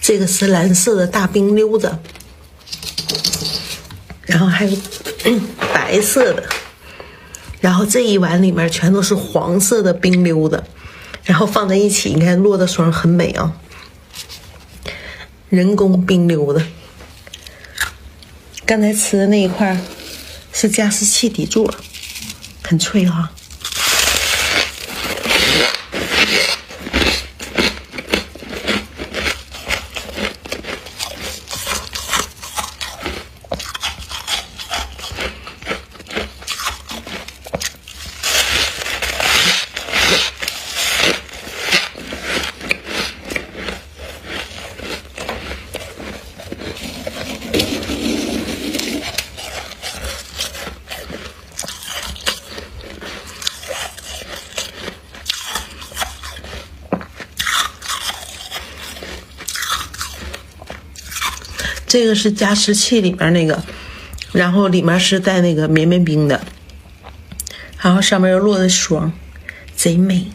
这个是蓝色的大冰溜子，然后还有白色的，然后这一碗里面全都是黄色的冰溜子，然后放在一起，你看落的霜很美啊。人工冰溜子，刚才吃的那一块是加湿器底座，很脆哈。这个是加湿器里面那个，然后里面是带那个绵绵冰的，然后上面又落的霜，贼美。